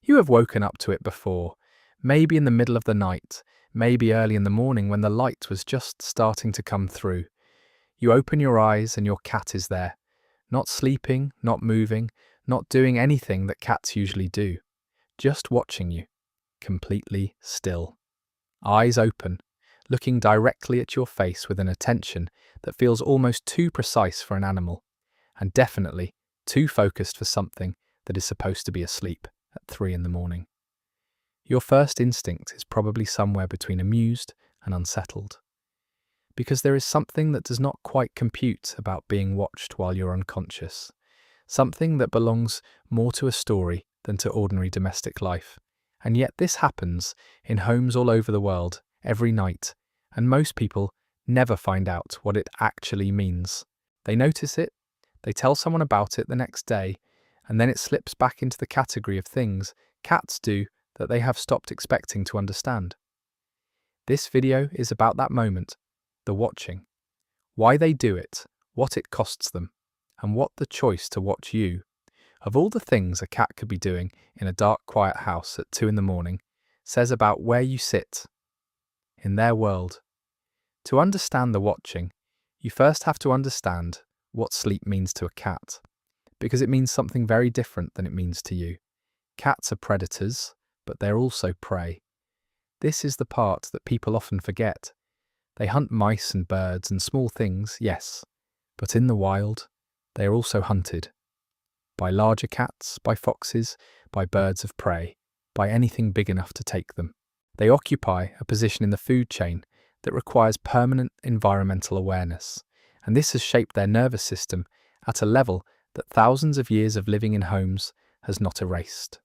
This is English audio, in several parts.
You have woken up to it before, maybe in the middle of the night, maybe early in the morning when the light was just starting to come through. You open your eyes and your cat is there, not sleeping, not moving, not doing anything that cats usually do, just watching you, completely still. Eyes open, looking directly at your face with an attention that feels almost too precise for an animal, and definitely too focused for something that is supposed to be asleep at 3 in the morning. Your first instinct is probably somewhere between amused and unsettled, because there is something that does not quite compute about being watched while you're unconscious, something that belongs more to a story than to ordinary domestic life. And yet this happens in homes all over the world every night, and most people never find out what it actually means. They notice it, they tell someone about it the next day, and then it slips back into the category of things cats do that they have stopped expecting to understand. This video is about that moment, the watching, why they do it, what it costs them, and what the choice to watch you. Of all the things a cat could be doing in a dark, quiet house at 2 in the morning, says about where you sit in their world. To understand the watching, you first have to understand what sleep means to a cat, because it means something very different than it means to you. Cats are predators, but they're also prey. This is the part that people often forget. They hunt mice and birds and small things, yes, but in the wild, they are also hunted. By larger cats, by foxes, by birds of prey, by anything big enough to take them. They occupy a position in the food chain that requires permanent environmental awareness, and this has shaped their nervous system at a level that thousands of years of living in homes has not erased.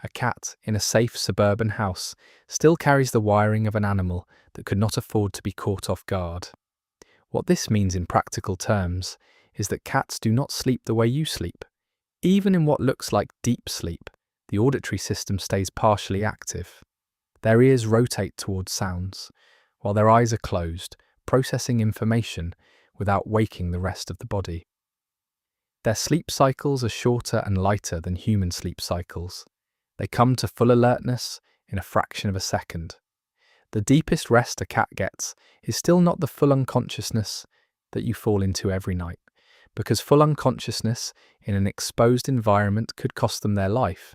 A cat in a safe suburban house still carries the wiring of an animal that could not afford to be caught off guard. What this means in practical terms is that cats do not sleep the way you sleep. Even in what looks like deep sleep, the auditory system stays partially active. Their ears rotate towards sounds, while their eyes are closed, processing information without waking the rest of the body. Their sleep cycles are shorter and lighter than human sleep cycles. They come to full alertness in a fraction of a second. The deepest rest a cat gets is still not the full unconsciousness that you fall into every night, because full unconsciousness in an exposed environment could cost them their life,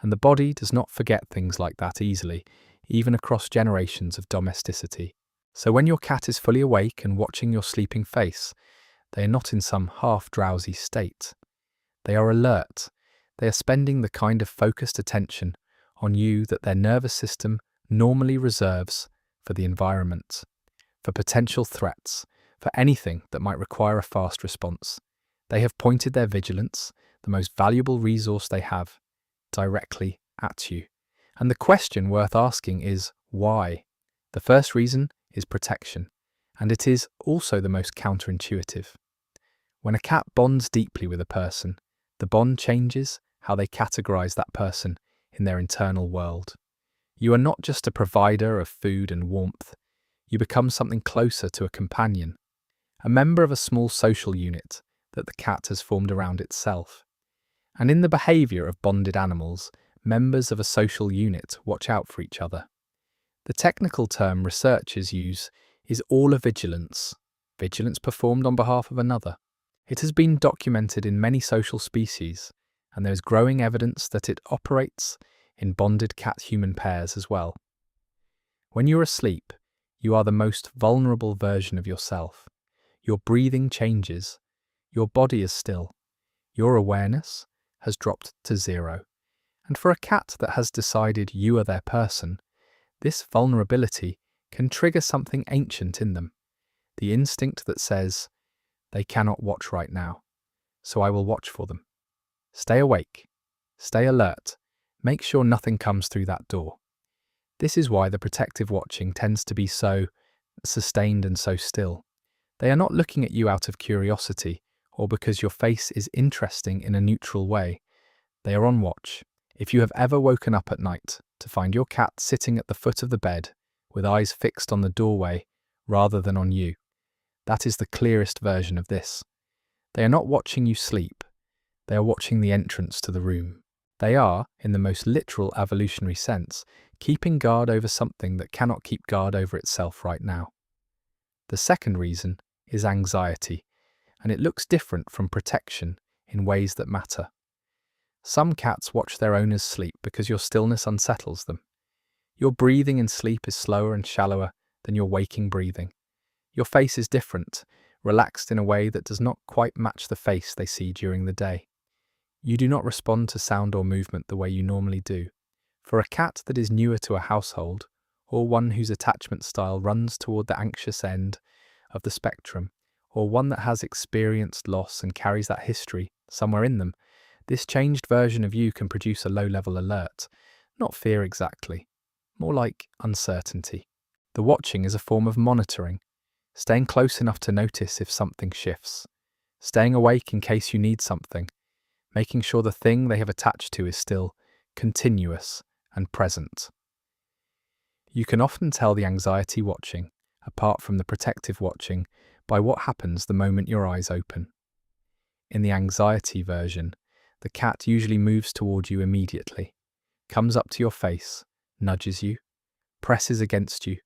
and the body does not forget things like that easily, even across generations of domesticity. So when your cat is fully awake and watching your sleeping face, they are not in some half-drowsy state. They are alert. They are spending the kind of focused attention on you that their nervous system normally reserves for the environment, for potential threats, for anything that might require a fast response. They have pointed their vigilance, the most valuable resource they have, directly at you. And the question worth asking is, why? The first reason is protection, and it is also the most counterintuitive. When a cat bonds deeply with a person, the bond changes how they categorize that person in their internal world. You are not just a provider of food and warmth. You become something closer to a companion, a member of a small social unit that the cat has formed around itself. And in the behavior of bonded animals, members of a social unit watch out for each other. The technical term researchers use is all a vigilance, vigilance performed on behalf of another. It has been documented in many social species, and there is growing evidence that it operates in bonded cat-human pairs as well. When you're asleep, you are the most vulnerable version of yourself. Your breathing changes, your body is still, your awareness has dropped to zero. And for a cat that has decided you are their person, this vulnerability can trigger something ancient in them, the instinct that says, they cannot watch right now, so I will watch for them. Stay awake, stay alert, make sure nothing comes through that door. This is why the protective watching tends to be so sustained and so still. They are not looking at you out of curiosity or because your face is interesting in a neutral way. They are on watch. If you have ever woken up at night to find your cat sitting at the foot of the bed with eyes fixed on the doorway rather than on you, that is the clearest version of this. They are not watching you sleep. They are watching the entrance to the room. They are, in the most literal evolutionary sense, keeping guard over something that cannot keep guard over itself right now. The second reason is anxiety, and it looks different from protection in ways that matter. Some cats watch their owners sleep because your stillness unsettles them. Your breathing in sleep is slower and shallower than your waking breathing. Your face is different, relaxed in a way that does not quite match the face they see during the day. You do not respond to sound or movement the way you normally do. For a cat that is newer to a household, or one whose attachment style runs toward the anxious end of the spectrum, or one that has experienced loss and carries that history somewhere in them, this changed version of you can produce a low-level alert, not fear exactly, more like uncertainty. The watching is a form of monitoring, staying close enough to notice if something shifts, staying awake in case you need something, making sure the thing they have attached to is still continuous and present. You can often tell the anxiety watching, apart from the protective watching, by what happens the moment your eyes open. In the anxiety version, the cat usually moves toward you immediately, comes up to your face, nudges you, presses against you,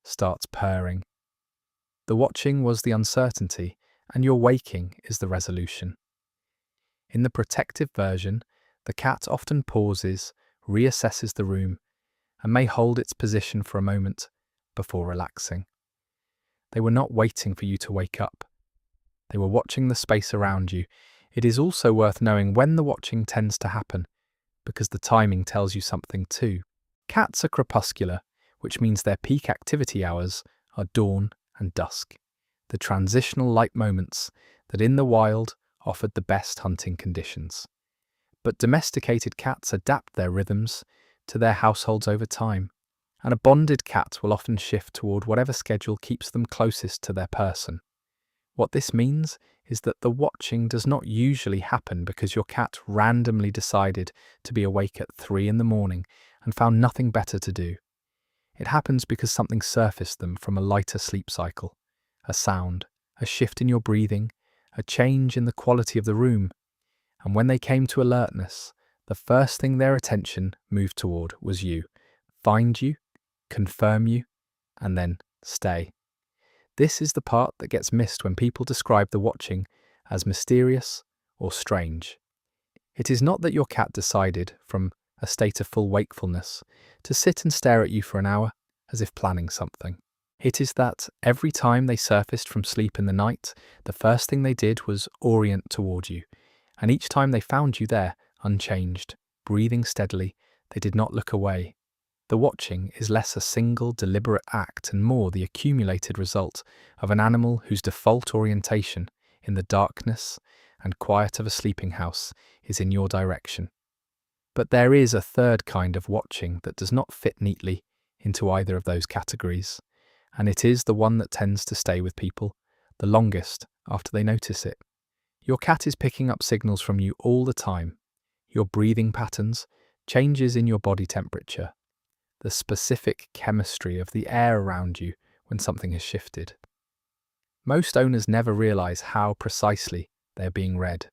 starts purring. The watching was the uncertainty, and your waking is the resolution. In the protective version, the cat often pauses, reassesses the room, and may hold its position for a moment before relaxing. They were not waiting for you to wake up. They were watching the space around you. It is also worth knowing when the watching tends to happen, because the timing tells you something too. Cats are crepuscular, which means their peak activity hours are dawn and dusk, the transitional light moments that in the wild offered the best hunting conditions. But domesticated cats adapt their rhythms to their households over time, and a bonded cat will often shift toward whatever schedule keeps them closest to their person. What this means is that the watching does not usually happen because your cat randomly decided to be awake at 3 in the morning and found nothing better to do. It happens because something surfaced them from a lighter sleep cycle, a sound, a shift in your breathing, a change in the quality of the room, and when they came to alertness, the first thing their attention moved toward was you. Find you, confirm you, and then stay. This is the part that gets missed when people describe the watching as mysterious or strange. It is not that your cat decided, from a state of full wakefulness, to sit and stare at you for an hour as if planning something. It is that every time they surfaced from sleep in the night, the first thing they did was orient toward you, and each time they found you there, unchanged, breathing steadily, they did not look away. The watching is less a single deliberate act and more the accumulated result of an animal whose default orientation in the darkness and quiet of a sleeping house is in your direction. But there is a third kind of watching that does not fit neatly into either of those categories, and it is the one that tends to stay with people the longest after they notice it. Your cat is picking up signals from you all the time. Your breathing patterns, changes in your body temperature, the specific chemistry of the air around you when something has shifted. Most owners never realize how precisely they are being read.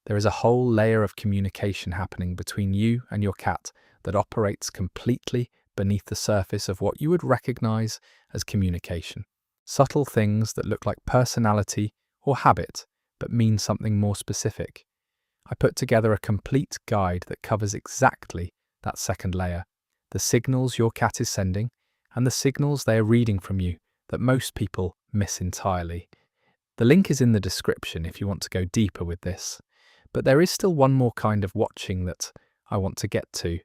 There is a whole layer of communication happening between you and your cat that operates completely beneath the surface of what you would recognize as communication. Subtle things that look like personality or habit, but mean something more specific. I put together a complete guide that covers exactly that second layer, the signals your cat is sending and the signals they are reading from you that most people miss entirely. The link is in the description if you want to go deeper with this, but there is still one more kind of watching that I want to get to,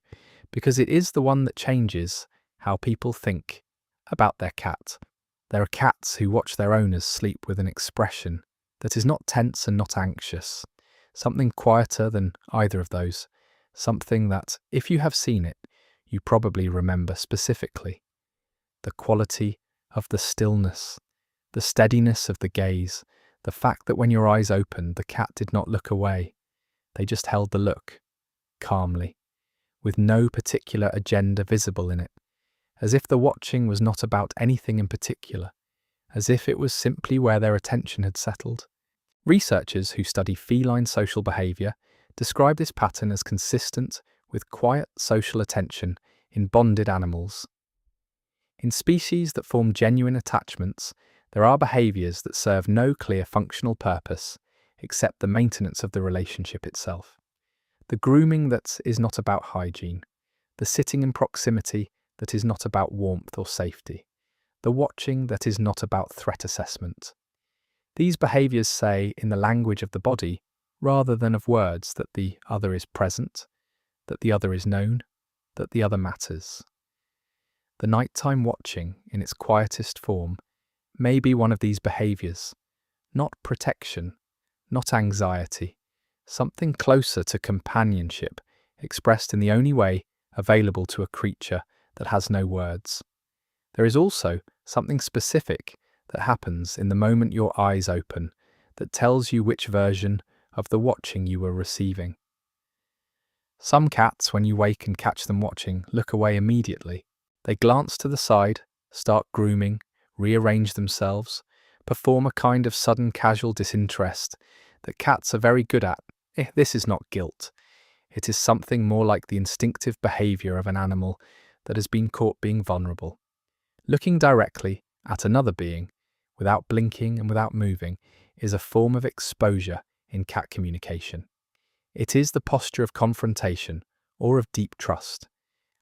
because it is the one that changes how people think about their cat. There are cats who watch their owners sleep with an expression that is not tense and not anxious, something quieter than either of those, something that, if you have seen it, you probably remember specifically. The quality of the stillness, the steadiness of the gaze, the fact that when your eyes opened, the cat did not look away. They just held the look, calmly, with no particular agenda visible in it, as if the watching was not about anything in particular, as if it was simply where their attention had settled. Researchers who study feline social behavior describe this pattern as consistent with quiet social attention in bonded animals. In species that form genuine attachments, there are behaviours that serve no clear functional purpose except the maintenance of the relationship itself. The grooming that is not about hygiene, the sitting in proximity that is not about warmth or safety, the watching that is not about threat assessment. These behaviours say, in the language of the body, rather than of words, that the other is present, that the other is known, that the other matters. The nighttime watching, in its quietest form, may be one of these behaviours, not protection, not anxiety, something closer to companionship, expressed in the only way available to a creature that has no words. There is also something specific that happens in the moment your eyes open that tells you which version of the watching you were receiving. Some cats, when you wake and catch them watching, look away immediately. They glance to the side, start grooming, rearrange themselves, perform a kind of sudden casual disinterest that cats are very good at. This is not guilt. It is something more like the instinctive behaviour of an animal that has been caught being vulnerable. Looking directly at another being, without blinking and without moving, is a form of exposure in cat communication. It is the posture of confrontation or of deep trust.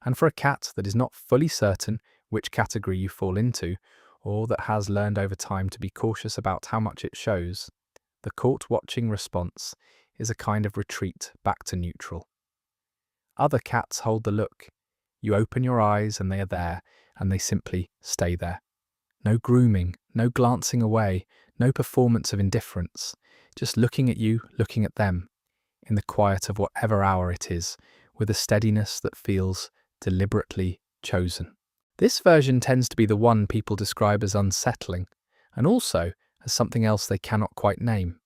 And for a cat that is not fully certain which category you fall into, or that has learned over time to be cautious about how much it shows, the caught-watching response is a kind of retreat back to neutral. Other cats hold the look. You open your eyes and they are there, and they simply stay there. No grooming, no glancing away, no performance of indifference, just looking at you, looking at them, in the quiet of whatever hour it is, with a steadiness that feels deliberately chosen. This version tends to be the one people describe as unsettling, and also as something else they cannot quite name.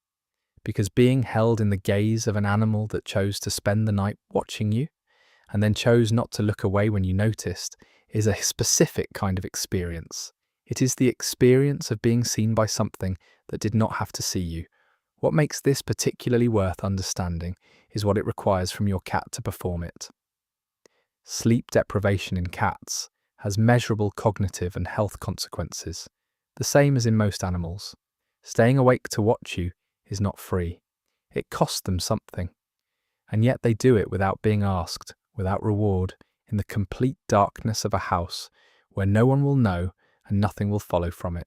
Because being held in the gaze of an animal that chose to spend the night watching you, and then chose not to look away when you noticed, is a specific kind of experience. It is the experience of being seen by something that did not have to see you. What makes this particularly worth understanding is what it requires from your cat to perform it. Sleep deprivation in cats has measurable cognitive and health consequences, the same as in most animals. Staying awake to watch you is not free. It costs them something. And yet they do it without being asked, without reward, in the complete darkness of a house where no one will know and nothing will follow from it.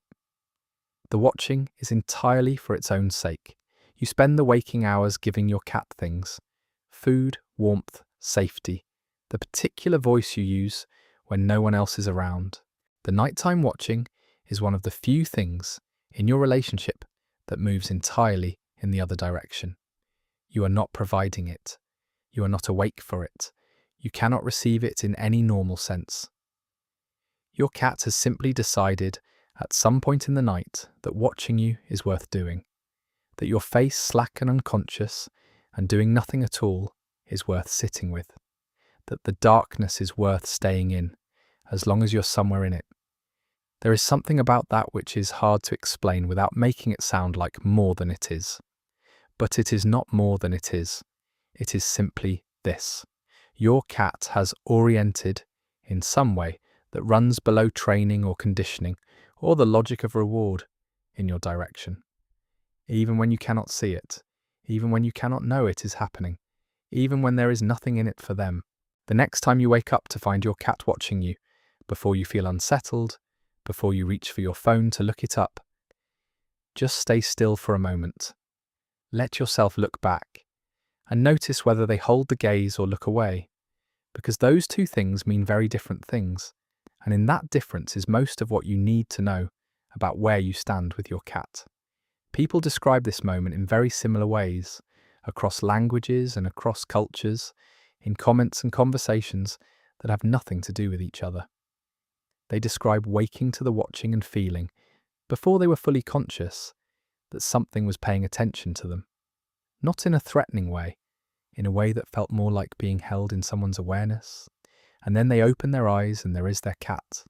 The watching is entirely for its own sake. You spend the waking hours giving your cat things: food, warmth, safety, the particular voice you use when no one else is around. The nighttime watching is one of the few things in your relationship that moves entirely in the other direction. You are not providing it. You are not awake for it. You cannot receive it in any normal sense. Your cat has simply decided at some point in the night that watching you is worth doing, that your face slack and unconscious and doing nothing at all is worth sitting with, that the darkness is worth staying in, as long as you're somewhere in it. There is something about that which is hard to explain without making it sound like more than it is. But it is not more than it is. It is simply this. Your cat has oriented, in some way, that runs below training or conditioning, or the logic of reward, in your direction. Even when you cannot see it, even when you cannot know it is happening, even when there is nothing in it for them. The next time you wake up to find your cat watching you, before you feel unsettled, before you reach for your phone to look it up, just stay still for a moment. Let yourself look back, and notice whether they hold the gaze or look away, because those two things mean very different things, and in that difference is most of what you need to know about where you stand with your cat. People describe this moment in very similar ways, across languages and across cultures, in comments and conversations that have nothing to do with each other. They describe waking to the watching and feeling, before they were fully conscious, that something was paying attention to them. Not in a threatening way, in a way that felt more like being held in someone's awareness. And then they open their eyes and there is their cat,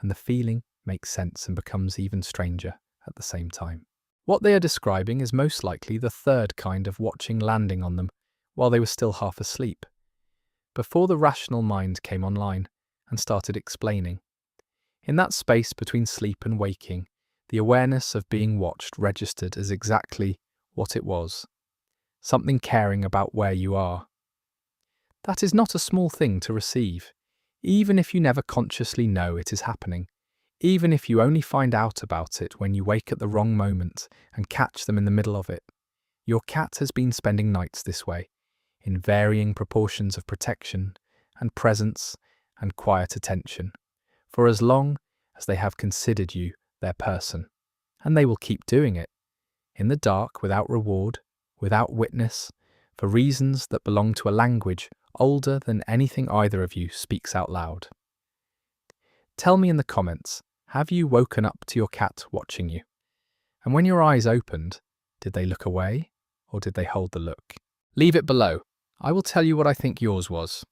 and the feeling makes sense and becomes even stranger at the same time. What they are describing is most likely the third kind of watching landing on them while they were still half asleep, before the rational mind came online and started explaining. In that space between sleep and waking, the awareness of being watched registered as exactly what it was, something caring about where you are. That is not a small thing to receive, even if you never consciously know it is happening, even if you only find out about it when you wake at the wrong moment and catch them in the middle of it. Your cat has been spending nights this way, in varying proportions of protection and presence and quiet attention, for as long as they have considered you their person. And they will keep doing it, in the dark, without reward, without witness, for reasons that belong to a language older than anything either of you speaks out loud. Tell me in the comments, have you woken up to your cat watching you? And when your eyes opened, did they look away or did they hold the look? Leave it below. I will tell you what I think yours was.